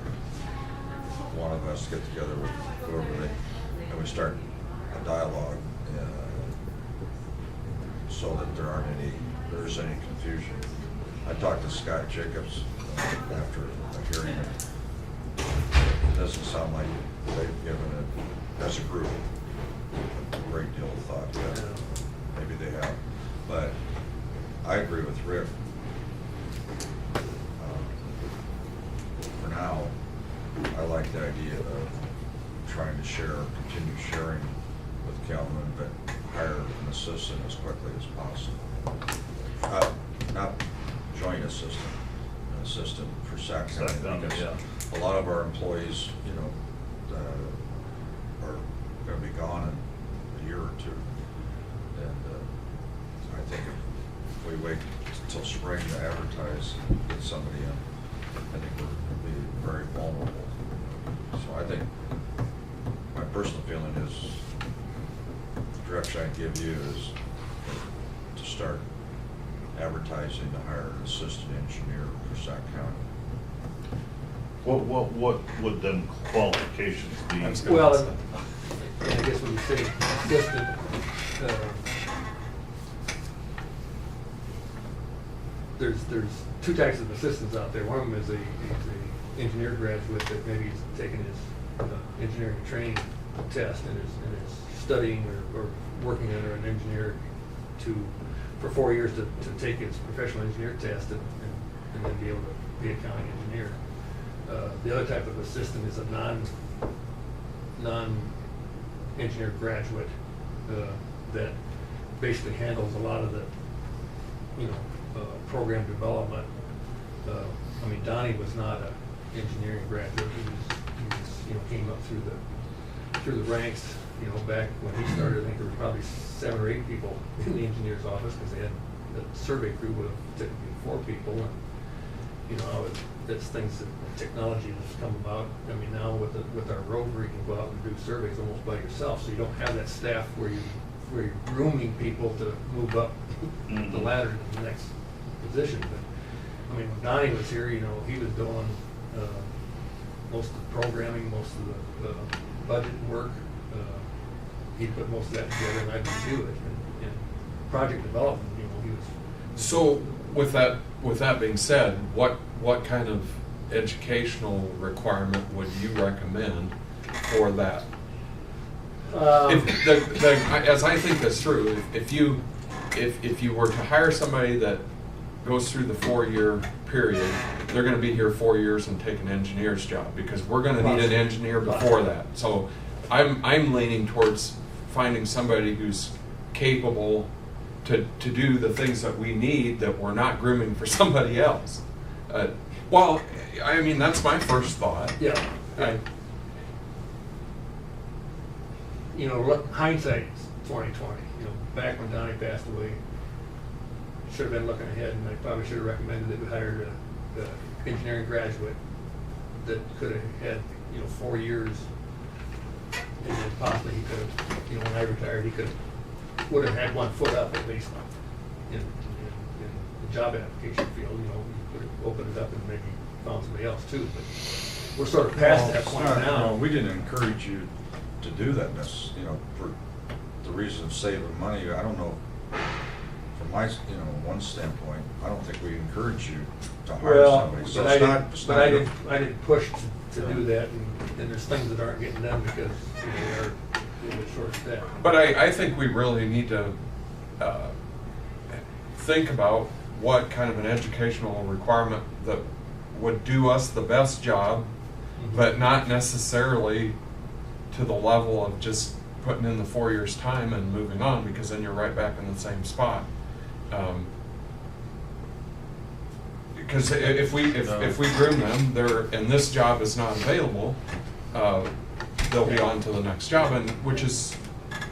one of us get together with whoever and we start a dialogue so that there isn't any confusion. I talked to Scott Jacobs after a hearing. It doesn't sound like they've given it, as a group, a great deal of thought yet. Maybe they have. But I agree with Rick. For now, I like the idea of trying to continue sharing with Calvin, but hire an assistant as quickly as possible. Not joint assistant, an assistant for Sac County. Because a lot of our employees, you know, are going to be gone in a year or two. And I think if we wait until spring to advertise and get somebody in, I think we're going to be very vulnerable. So I think my personal feeling is the direction I give you is to start advertising to hire an assistant engineer for Sac County. What would them qualifications be? That's good. Well, and I guess when you say assistant, there's 2 types of assistants out there. One of them is a engineer graduate that maybe he's taken his engineering training test and is studying or working under an engineer for 4 years to take his professional engineer test and then be able to be a county engineer. The other type of assistant is a non-engineer graduate that basically handles a lot of the, you know, program development. I mean, Donnie was not an engineering graduate. He was, you know, came up through the ranks. You know, back when he started, I think there were probably 7 or 8 people in the engineer's office, because they had the survey crew would have typically 4 people, and you know, that's things that technology has come about. I mean, now with our rover, you can go out and do surveys almost by yourself, so you don't have that staff where you're grooming people to move up the ladder to the next position. But I mean, when Donnie was here, you know, he was doing most of the programming, most of the budget work. He put most of that together, and I would do it. And project development, you know, he was. So with that being said, what kind of educational requirement would you recommend for that? As I think this through, if you were to hire somebody that goes through the 4-year period, they're going to be here 4 years and take an engineer's job, because we're going to need an engineer before that. So I'm leaning towards finding somebody who's capable to do the things that we need, that we're not grooming for somebody else. Well, I mean, that's my first thought. Yeah. you know, hindsight's 2020. You know, back when Donnie passed away, should have been looking ahead, and I probably should have recommended that we hired a engineering graduate that could have had, you know, 4 years, and then possibly he could have, you know, when I retired, he would have had 1 foot up at least in the job application field. You know, he could have opened it up and maybe found somebody else too. But we're sort of past that point now. No, we didn't encourage you to do that, you know, for the reason of saving money. I don't know, from my, you know, one standpoint, I don't think we encourage you to hire Well, somebody. So but it's not your- I didn't push to do that, and there's things that aren't getting done because, you know, we are a little bit short-staffed. But I think we really need to think about what kind of an educational requirement that would do us the best job, but not necessarily to the level of just putting in the 4 years' time and moving on, because then you're right back in the same spot. Because if we groom them, and this job is not available, they'll be on to the next job, and which is,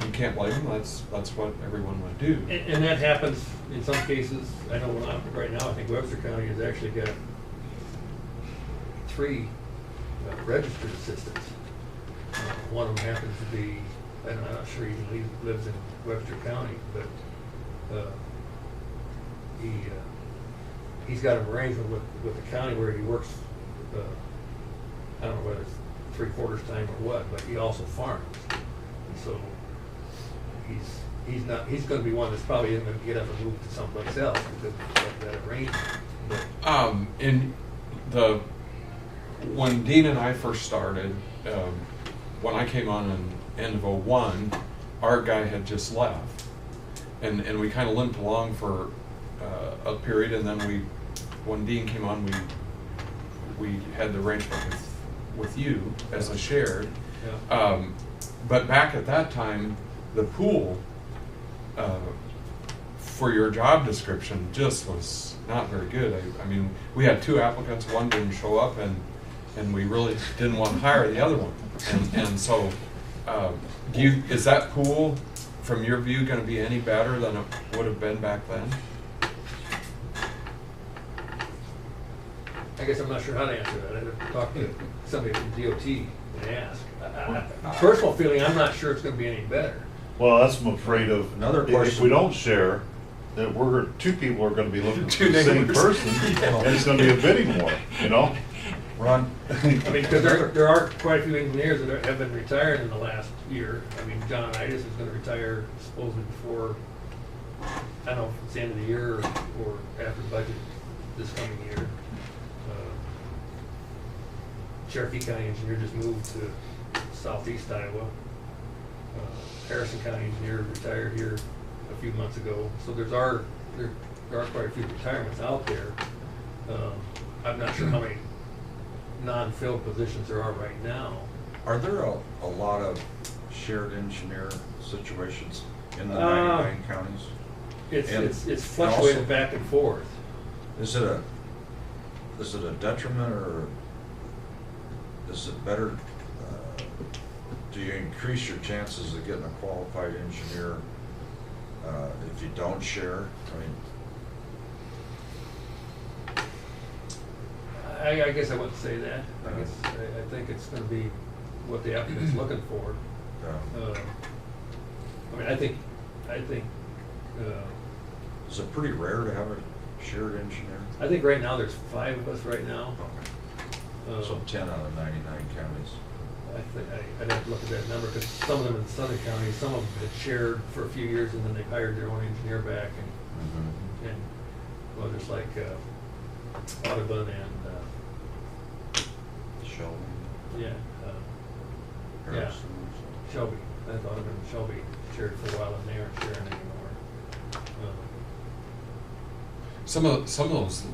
you can't blame them. That's what everyone would do. And that happens in some cases. I know right now, I think Webster County has actually got 3 registered assistants. One of them happens to be, I'm not sure he lives in Webster County, but he's got an arrangement with the county where he works, I don't know whether it's 3/4 time or what, but he also farms. And so he's going to be one that's probably going to get up and move to someplace else because of that arrangement. But, When Dean and I first started, when I came on in end of '01, our guy had just left, and we kind of limped along for a period, and then when Dean came on, we had the arrangement with you as a shared. yeah. But back at that time, the pool for your job description just was not very good. I mean, we had 2 applicants, one didn't show up, and we really didn't want to hire the other one. And so, is that pool, from your view, going to be any better than it would have been back then? I guess I'm not sure how to answer that. I'd have to talk to somebody from DOT and ask. Personal feeling, I'm not sure it's going to be any better. Well, that's what I'm afraid of. Another If question. we don't share, that 2 people are gonna be looking for Two the same neighbors. person, and it's gonna be a bidding war, you know? Ron? I mean, because there are quite a few engineers that have been retired in the last year. I mean, John Itis is going to retire supposedly before, I don't know if it's the end of the year or after budget this coming year. Cherokee County engineer just moved to southeast Iowa. Harrison County engineer retired here a few months ago. So there are quite a few retirements out there. I'm not sure how many non-filled positions there are right now. Are there a lot of shared engineer situations in the 99 counties? It's fluctuated back and forth. Is it a detriment, or is it better? Do you increase your chances of getting a qualified engineer if you don't share? I guess I wouldn't say that. I think it's going to be what the applicant's looking for. I mean, I think. Is it pretty rare to have a shared engineer? I think right now there's 5 of us right now. Okay. So 10 out of 99 counties. I think I'd have to look at that number because some of them in Southern County, some of them had shared for a few years and then they hired their own engineer back and well, there's like Audubon and Shelby. yeah, Harrison. Shelby. I thought Audubon and Shelby shared for a while and they aren't sharing anymore. Some of those,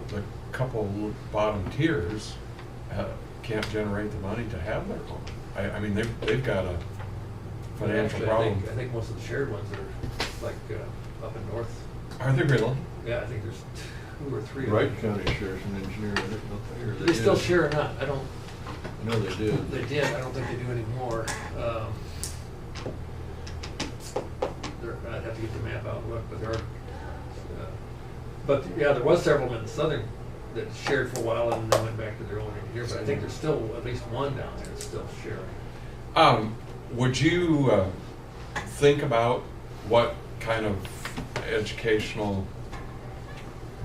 the couple bottom tiers can't generate the money to have their own. I mean, they've got a financial Actually, problem. I think most of the shared ones are like up in north. Are they really? Yeah, I think there's 2 or 3. Wright County shares an engineer, I don't know. Do they still share or not? I don't. I know they did. They did. I don't think they do anymore. to get the map out and look, but there are, but yeah, there was several in the southern that shared for a while and then went back to their own engineer, but I think there's still at least one down there that's still sharing. Would you think about what kind of educational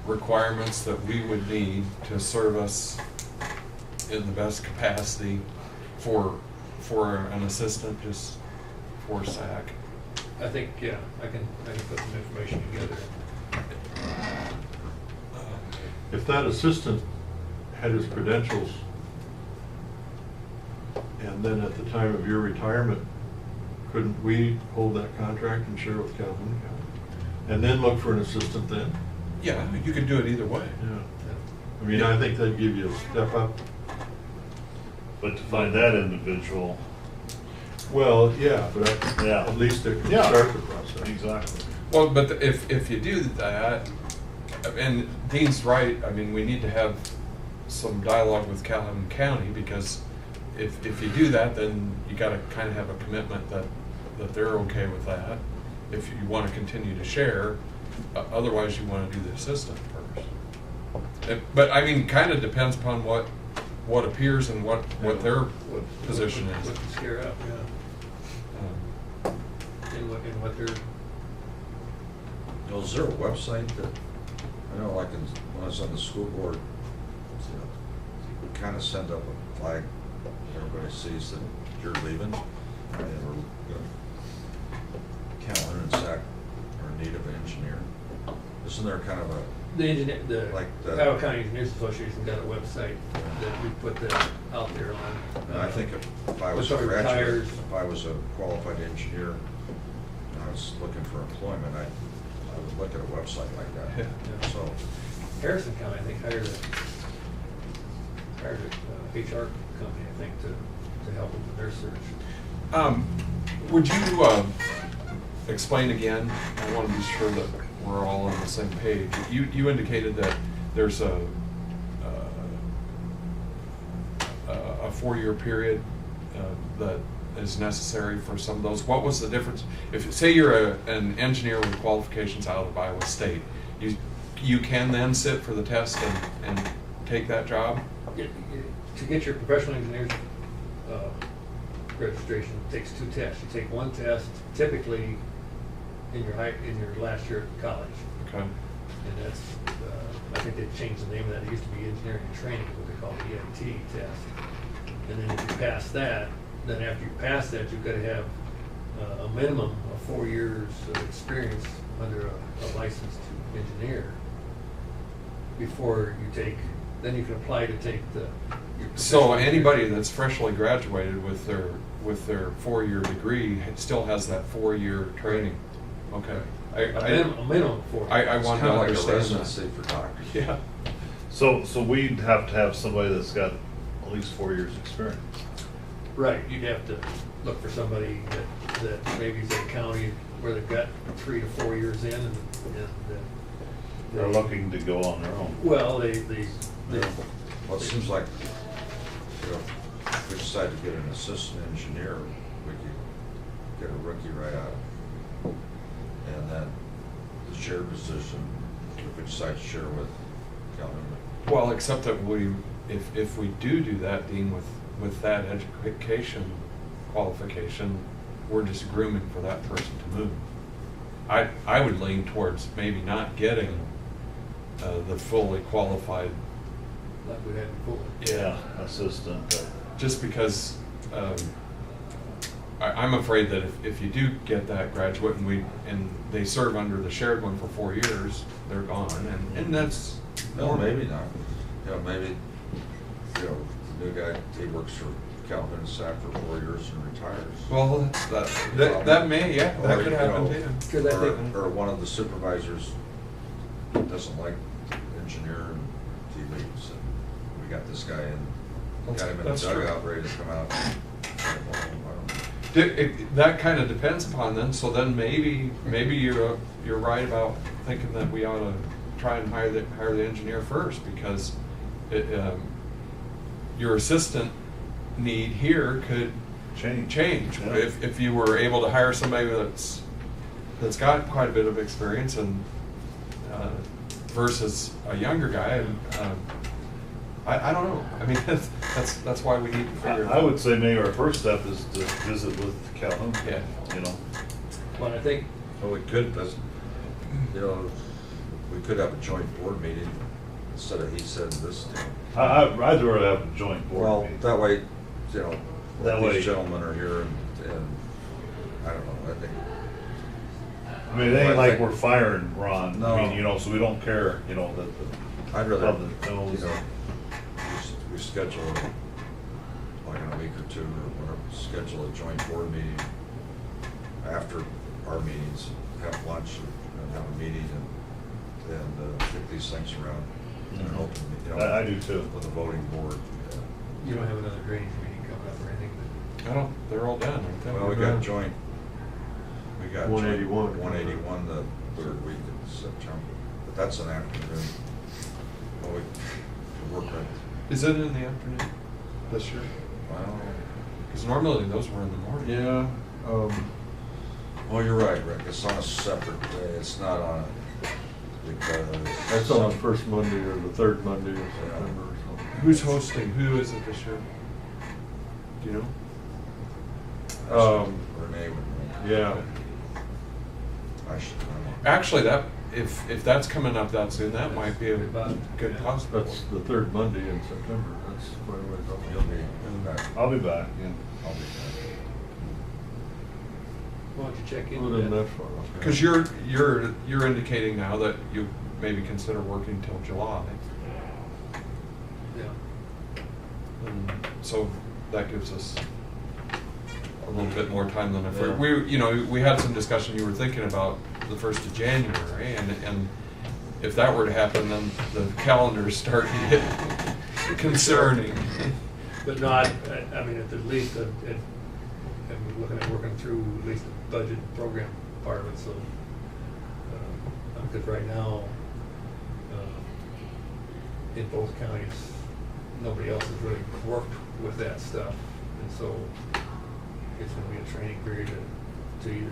requirements that we would need to serve us in the best capacity for an assistant, just for SAC? I think, yeah, I can put some information together. If that assistant had his credentials, and then at the time of your retirement, couldn't we hold that contract and share it with Calhoun County? And then look for an assistant then? Yeah, you can do it either way. Yeah. I mean, I think that'd give you a step up. But to find that individual, Well, yeah, but Yeah. at least it can Yeah. start the process. exactly. Well, but if you do that, and Dean's right, I mean, we need to have some dialogue with Calhoun County, because if you do that, then you gotta kind of have a commitment that they're okay with that, if you want to continue to share. Otherwise, you want to do the assistant first. But I mean, kind of depends upon what appears and what their position is. What can scare up, yeah. In what they're, Is there a website that, I know like when I was on the school board, we kind of send up a flag, everybody sees that you're leaving, and we're gonna, Calhoun and SAC are in need of an engineer. Isn't there kind of a, the engineer, the Like the- Iowa County Engineers Association got a website that we put that out there on. and I think if I was a With our graduate, retires. if I was a qualified engineer, and I was looking for employment, I would look at a website like that. Yeah. So, Harrison County, I think, hired a HR company, I think, to help them with their search. Would you explain again? I want to be sure that we're all on the same page. You indicated that there's a 4-year period that is necessary for some of those. What was the difference? If, say you're an engineer with qualifications out of Iowa State, you can then sit for the test and take that job? To get your professional engineer's registration, it takes 2 tests. You take one test typically in your last year at college. Okay. And that's, I think they changed the name of that. It used to be engineering and training, what they call the EIT test. And then if you pass that, then after you pass that, you've got to have a minimum of 4 years of experience under a licensed engineer before you take, then you can apply to take your So professional anybody engineer. that's freshly graduated with their 4-year degree still has that 4-year training? Okay. A minimum of 4 years. I it's want kind to of like a understand residency that. for doctors. Yeah. So we'd have to have somebody that's got at least 4 years' experience. Right, you'd have to look for somebody that maybe is in a county where they've got 3 to 4 years in and They're looking to go on their own. well, they Well, it seems like, if we decide to get an assistant engineer, we could get a rookie right out of it. And then the shared position, if we decide to share with Calhoun. Well, except that if we do that, Dean, with that education qualification, we're just grooming for that person to move. I would lean towards maybe not getting the fully qualified, like we had before. Yeah, assistant. just because I'm afraid that if you do get that graduate and they serve under the shared one for 4 years, they're gone, and that's No, normal. maybe not. Maybe, the new guy, he works for Calhoun and SAC for 4 years and retires. Well, that may, yeah, that Or, could you happen know, too. Because I think- Or one of the supervisors doesn't like engineer and he leaves. And we got this guy in, got him in the That's true. dugout, ready to come out. I don't know. That kind of depends upon then, so then maybe you're right about thinking that we ought to try and hire the engineer first, because your assistant need here could change. Yeah. If you were able to hire somebody that's that's got quite a bit of experience and versus a younger guy. And I don't know. I mean, that's why we need to figure it out. I would say maybe our first step is to visit with Calhoun. Yeah. You know, Well, I think, Well, we could, you know, we could have a joint board meeting instead of he said this. I'd rather have a joint board Well, meeting. that way, you know, That way- these gentlemen are here and I don't know, I think. I mean, it ain't like we're firing Ron. No. I mean, you know, so we don't care, you know, that the I'd rather, public you knows. know, we schedule, like in a week or two or whatever, schedule a joint board meeting after our meetings, have lunch and have a meeting and kick these things around. And Mhm. hopefully, you know, I do too. with the voting board. you don't have another drainage meeting coming up or anything, I don't. They're all done, aren't they? Well, we got joint, we got. 181. 181 the third week of September, but that's an afternoon. Well, we work right, Is it in the afternoon? This year? well, Because normally those were in the morning. Yeah, well, you're right, Rick, it's on a separate day, it's not on, because. that's on the first Monday or the third Monday of September or something. Who's hosting? Who is it this year? Do you know? Renee would know. Yeah, I should know. Actually, that if that's coming up that soon, that might be a good possibility. that's the third Monday in September, that's quite a ways off. You'll be back. I'll be back, yeah. I'll be back. why don't you check Well, into then that? that's far off. Because you're indicating now that you maybe consider working till July, Yeah. and so that gives us a little bit more time than if Yeah. we had some discussion. You were thinking about the 1st of January, and if that were to happen, then the calendars start to get concerning. But no, I mean, at least, I'm looking at working through at least the budget program part of it, so. Because right now, in both counties, nobody else has really worked with that stuff. And so it's gonna be a training period to either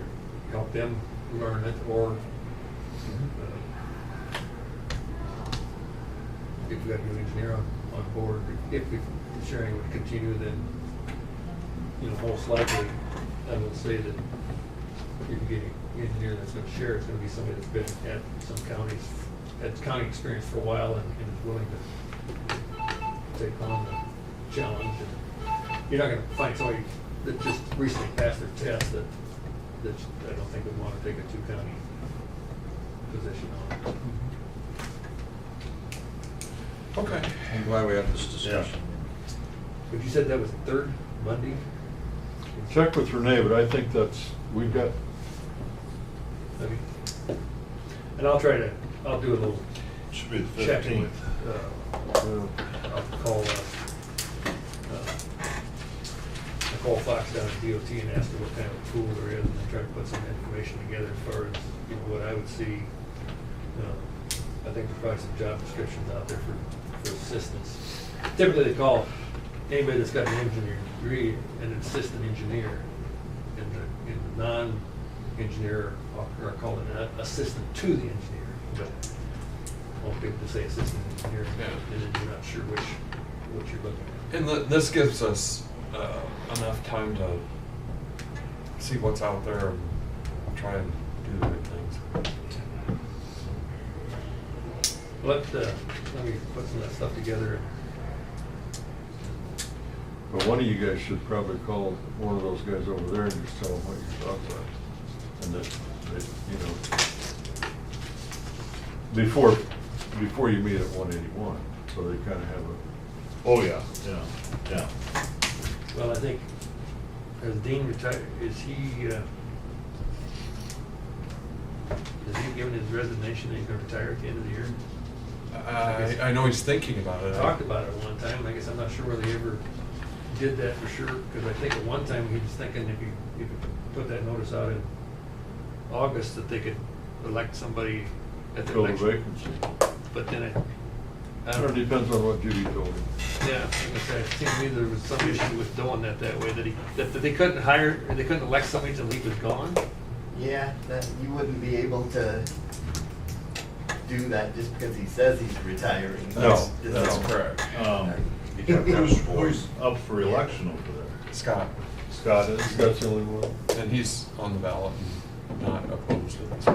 help them learn it or if we got a new engineer on board, if the sharing would continue, then, most likely, I would say that if you get an engineer that's gonna share, it's gonna be somebody that's been at some counties, had county experience for a while and is willing to take on the challenge. And you're not gonna find somebody that just recently passed their test that I don't think would wanna take a 2-county position on. Okay. I'm glad we had this discussion. But you said that was the third Monday? Check with Renee, but I think we've got, Okay. And I'll do a little Should be the checking 15th. with, I'll call Nicole Fox down at DOT and ask her what kind of tool there is, and then try to put some information together as far as, what I would see. I think there's probably some job descriptions out there for assistants. Typically, they call anybody that's got an engineering degree an assistant engineer, and the non-engineer are called an assistant to the engineer. But most people say assistant engineer, Yeah. and then you're not sure what you're looking at. And this gives us enough time to see what's out there and try and do the right things. Let me put some of that stuff together. but one of you guys should probably call one of those guys over there and just tell them what your thoughts are. And that, before you meet at 181, so they kind of have a, Oh, yeah, yeah. Well, I think, has Dean retired, is he given his resignation that he's gonna retire at the end of the year? I know he's thinking about it. Talked about it one time, I guess I'm not sure whether he ever did that for sure, because I think at one time he was thinking if you put that notice out in August, that they could elect somebody at the fill the election. vacancy. But then I It don't know. depends on what Judy told me. Yeah, I was gonna say, it seemed to me there was some issue with doing that way, that they couldn't hire, or they couldn't elect somebody till he was gone. Yeah, that, you wouldn't be able to do that just because he says he's retiring. No, That's Just- correct. You can't have Who's, a voice. who's up for election over there? Scott, Scott is? That's the only one. and he's on the ballot and not opposed to this.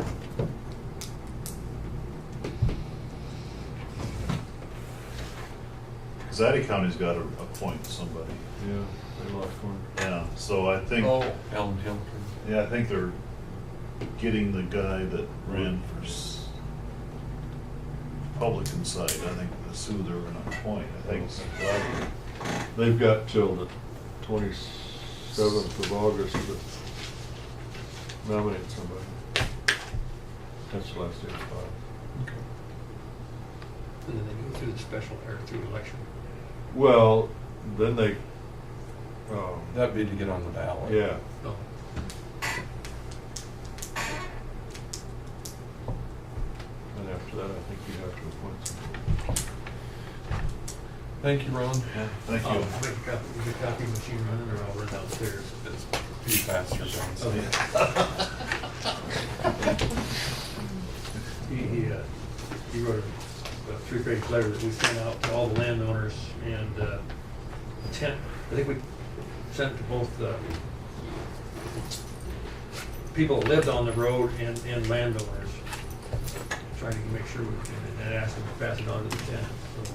Zadi County's got to appoint somebody. Yeah, they lost one. Yeah, so I think, Oh, Ellen Hilton. yeah, I think they're getting the guy that ran for Republican side. I think that's who they're gonna appoint. I think it's Zadi. They've got till the 27th of August to nominate somebody. That's the last day of file. And then they go through the special, or through election. Well, then they, That'd be to get on the ballot. yeah. Oh, And after that, I think you have to appoint somebody. Thank you, Ron. Thank I'll you. make a copy, is the copy machine running, or I'll run downstairs? It's pretty faster, John. Oh, yeah. He wrote a three-page letter that we sent out to all the landowners and I think we sent it to both people that lived on the road and landowners, trying to make sure and ask them to pass it on to the tenant. So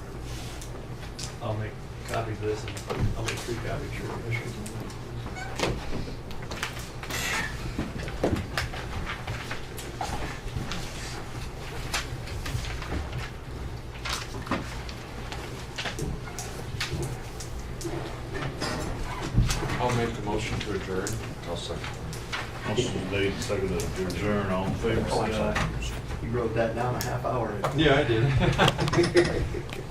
I'll make copies of this and I'll make 3 copies for you. I'll make the motion to adjourn. I'll second. Motion made, seconded to adjourn. All in favor, say aye. You wrote that down a half hour ago. Yeah, I did.